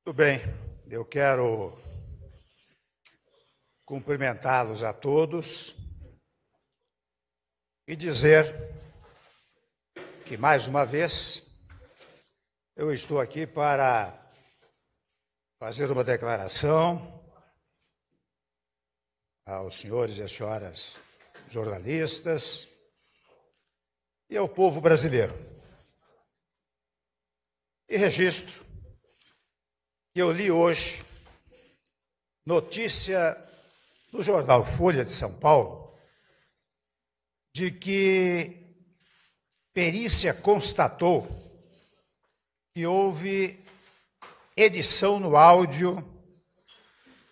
Muito bem, eu quero cumprimentá-los a todos e dizer que, mais uma vez, eu estou aqui para fazer uma declaração aos senhores e às senhoras jornalistas e ao povo brasileiro. E registro que eu li hoje notícia no jornal Folha de São Paulo de que perícia constatou que houve edição no áudio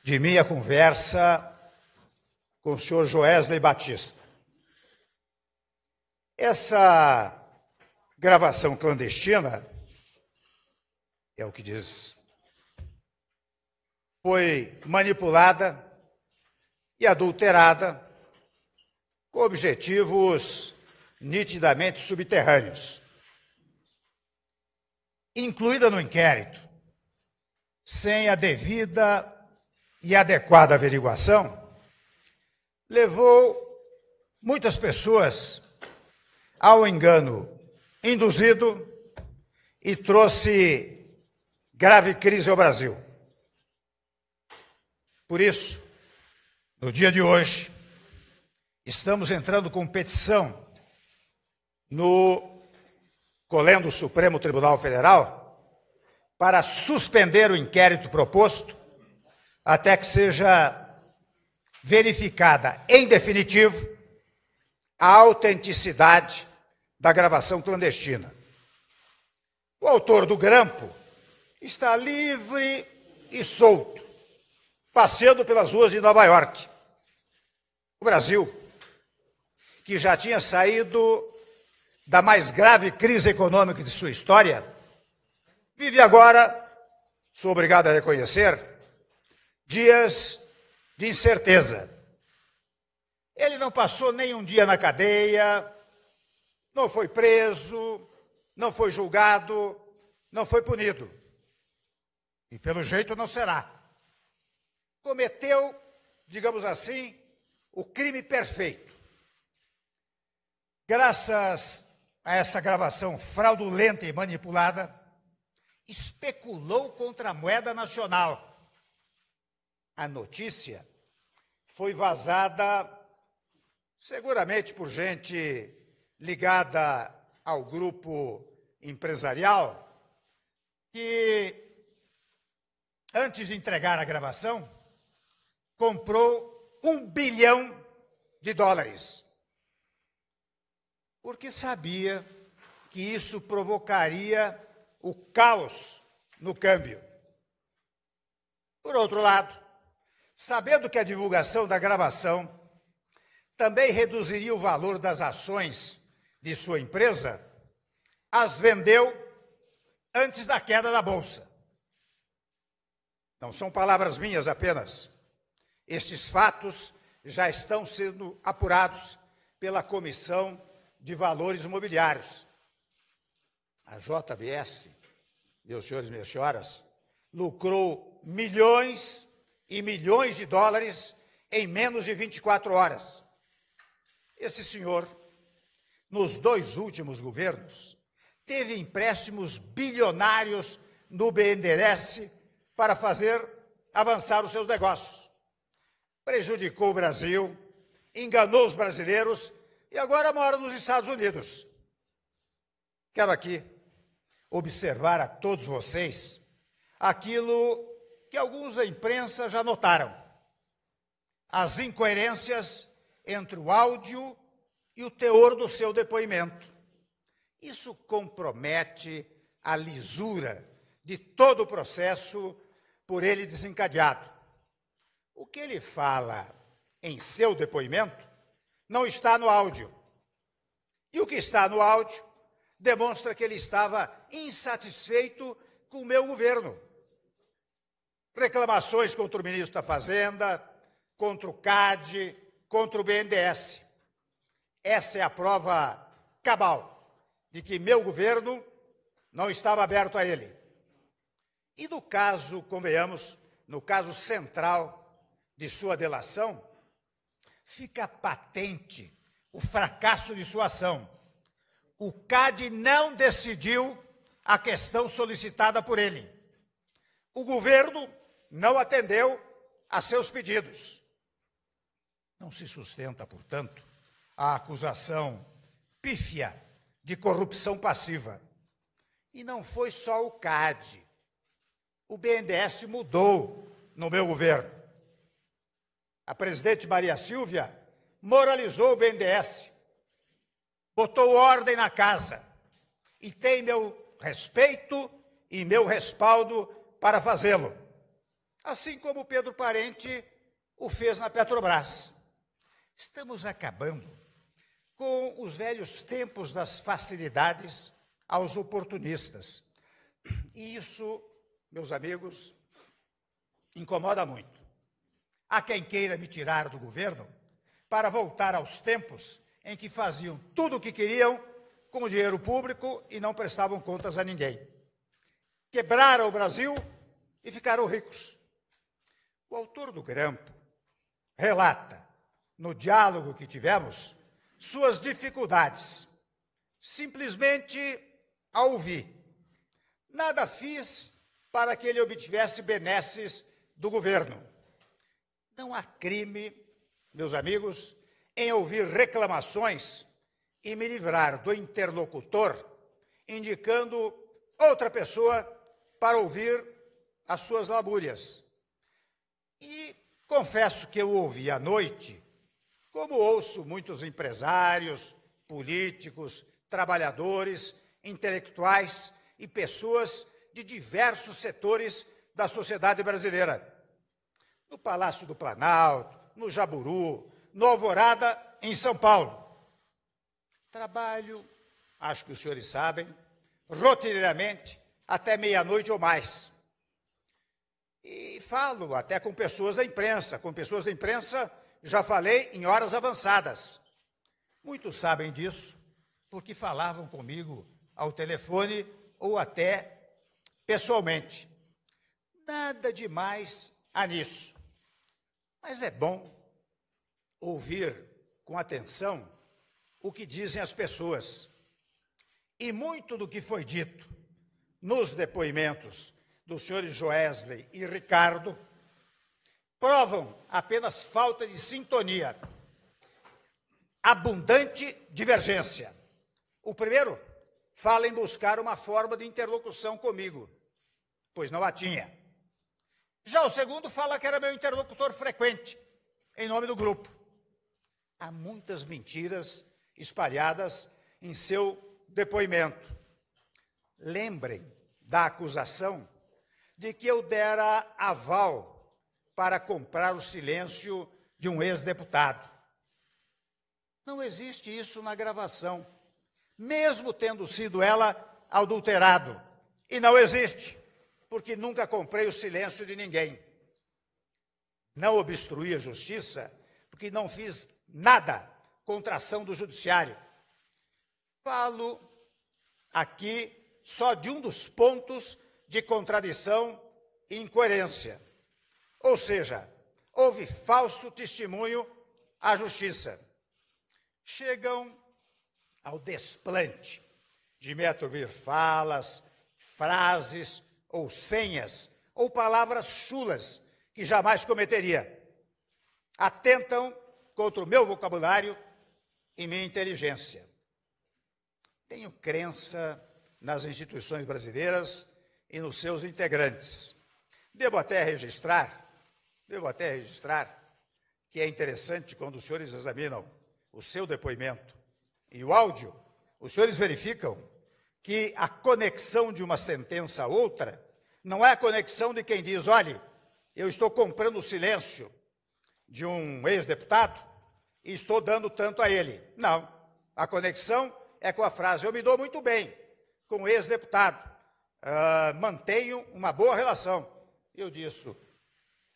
de minha conversa com o senhor Joesley Batista. Essa gravação clandestina, é o que diz, foi manipulada e adulterada com objetivos nitidamente subterrâneos. Incluída no inquérito, sem a devida e adequada averiguação, levou muitas pessoas ao engano induzido e trouxe grave crise ao Brasil. Por isso, no dia de hoje, estamos entrando com petição no Colégio do Supremo Tribunal Federal para suspender o inquérito proposto até que seja verificada em definitivo a autenticidade da gravação clandestina. O autor do grampo está livre e solto, passeando pelas ruas de Nova York. O Brasil, que já tinha saído da mais grave crise econômica de sua história, vive agora, sou obrigado a reconhecer, dias de incerteza. Ele não passou nem um dia na cadeia, não foi preso, não foi julgado, não foi punido. E pelo jeito não será. Cometeu, digamos assim, o crime perfeito. Graças a essa gravação fraudulenta e manipulada, especulou contra a moeda nacional. A notícia foi vazada seguramente por gente ligada ao grupo empresarial que, antes de entregar a gravação, comprou $1 bilhão, porque sabia que isso provocaria o caos no câmbio. Por outro lado, sabendo que a divulgação da gravação também reduziria o valor das ações de sua empresa, as vendeu antes da queda da bolsa. Não são palavras minhas apenas. Estes fatos já estão sendo apurados pela Comissão de Valores Imobiliários. A JBS, meus senhores e minhas senhoras, lucrou milhões e milhões de dólares em menos de 24 horas. Esse senhor, nos 2 últimos governos, teve empréstimos bilionários no BNDES para fazer avançar os seus negócios. Prejudicou o Brasil, enganou os brasileiros e agora mora nos Estados Unidos. Quero aqui observar a todos vocês aquilo que alguns da imprensa já notaram: as incoerências entre o áudio e o teor do seu depoimento. Isso compromete a lisura de todo o processo por ele desencadeado. O que ele fala em seu depoimento não está no áudio. E o que está no áudio demonstra que ele estava insatisfeito com o meu governo. Reclamações contra o ministro da Fazenda, contra o CAD, contra o BNDES. Essa é a prova cabal de que meu governo não estava aberto a ele. E no caso, convenhamos, no caso central de sua delação, fica patente o fracasso de sua ação. O CAD não decidiu a questão solicitada por ele. O governo não atendeu a seus pedidos. Não se sustenta, portanto, a acusação pífia de corrupção passiva. E não foi só o CAD. O BNDES mudou no meu governo. A presidente Maria Silvia moralizou o BNDES, botou ordem na casa e tem meu respeito e meu respaldo para fazê-lo. Assim como Pedro Parente o fez na Petrobras. Estamos acabando com os velhos tempos das facilidades aos oportunistas. E isso, meus amigos, incomoda muito. Há quem queira me tirar do governo para voltar aos tempos em que faziam tudo o que queriam com o dinheiro público e não prestavam contas a ninguém. Quebraram o Brasil e ficaram ricos. O autor do grampo relata, no diálogo que tivemos, suas dificuldades, simplesmente a ouvir. Nada fiz para que ele obtivesse benesses do governo. Não há crime, meus amigos, em ouvir reclamações e me livrar do interlocutor, indicando outra pessoa para ouvir as suas lamúrias. E confesso que eu ouvi à noite, como ouço muitos empresários, políticos, trabalhadores, intelectuais e pessoas de diversos setores da sociedade brasileira. No Palácio do Planalto, no Jaburu, no Alvorada, em São Paulo. Trabalho, acho que os senhores sabem, rotineiramente, até meia-noite ou mais. E falo até com pessoas da imprensa. Com pessoas da imprensa, já falei em horas avançadas. Muitos sabem disso, porque falavam comigo ao telefone ou até pessoalmente. Nada demais há nisso. Mas é bom ouvir com atenção o que dizem as pessoas. E muito do que foi dito nos depoimentos dos senhores Joesley e Ricardo provam apenas falta de sintonia, abundante divergência. O primeiro fala em buscar uma forma de interlocução comigo, pois não a tinha. Já o segundo fala que era meu interlocutor frequente, em nome do grupo. Há muitas mentiras espalhadas em seu depoimento. Lembrem da acusação de que eu dera aval para comprar o silêncio de um ex-deputado. Não existe isso na gravação, mesmo tendo sido ela adulterado. E não existe, porque nunca comprei o silêncio de ninguém. Não obstruí a justiça, porque não fiz nada contra a ação do judiciário. Falo aqui só de um dos pontos de contradição e incoerência. Ou seja, houve falso testemunho à justiça. Chegam ao desplante de me atribuir falas, frases ou senhas ou palavras chulas que jamais cometeria. Atentam contra o meu vocabulário e minha inteligência. Tenho crença nas instituições brasileiras e nos seus integrantes. Devo até registrar que é interessante quando os senhores examinam o seu depoimento e o áudio, os senhores verificam que a conexão de uma sentença a outra não é a conexão de quem diz, olhe, eu estou comprando o silêncio de um ex-deputado e estou dando tanto a ele. Não, a conexão é com a frase, eu me dou muito bem com o ex-deputado, mantenho uma boa relação. Eu disse,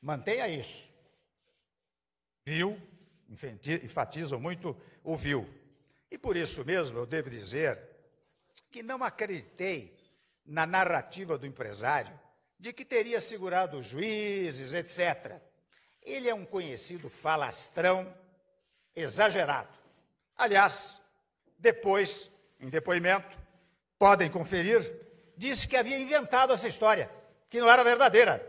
mantenha isso. Viu, enfatizam muito o viu. E por isso mesmo eu devo dizer que não acreditei na narrativa do empresário de que teria segurado juízes, etc. Ele é um conhecido falastrão exagerado. Aliás, depois, em depoimento, podem conferir, disse que havia inventado essa história, que não era verdadeira.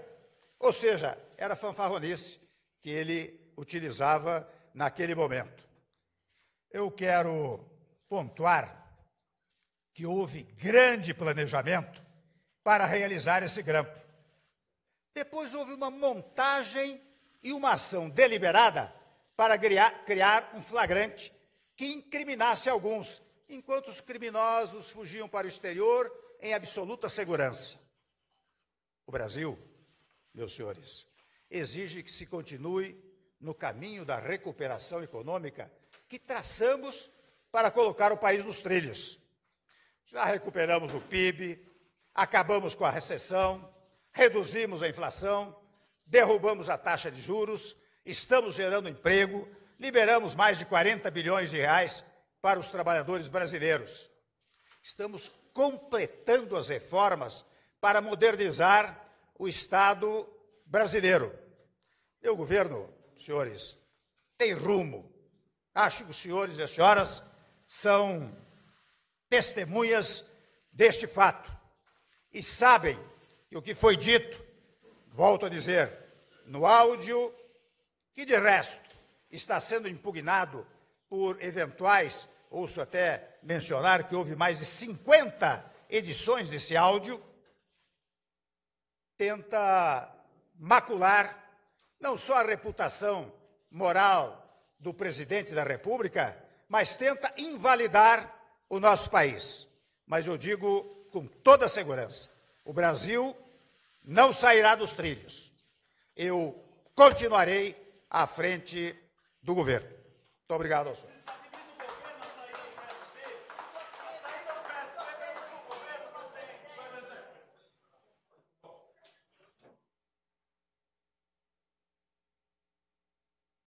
Ou seja, era fanfarronice que ele utilizava naquele momento. Eu quero pontuar que houve grande planejamento para realizar esse grampo. Depois houve uma montagem e uma ação deliberada para criar um flagrante que incriminasse alguns, enquanto os criminosos fugiam para o exterior em absoluta segurança. O Brasil, meus senhores, exige que se continue no caminho da recuperação econômica que traçamos para colocar o país nos trilhos. Já recuperamos o PIB, acabamos com a recessão, reduzimos a inflação, derrubamos a taxa de juros, estamos gerando emprego, liberamos mais de 40 bilhões de reais para os trabalhadores brasileiros. Estamos completando as reformas para modernizar o Estado brasileiro. Meu governo, senhores, tem rumo. Acho que os senhores e as senhoras são testemunhas deste fato e sabem que o que foi dito, volto a dizer, no áudio, que de resto está sendo impugnado por eventuais, ouço até mencionar que houve mais de 50 edições desse áudio, tenta macular não só a reputação moral do presidente da República, mas tenta invalidar o nosso país. Mas eu digo com toda segurança, o Brasil não sairá dos trilhos. Eu continuarei à frente do governo. Muito obrigado ao senhor.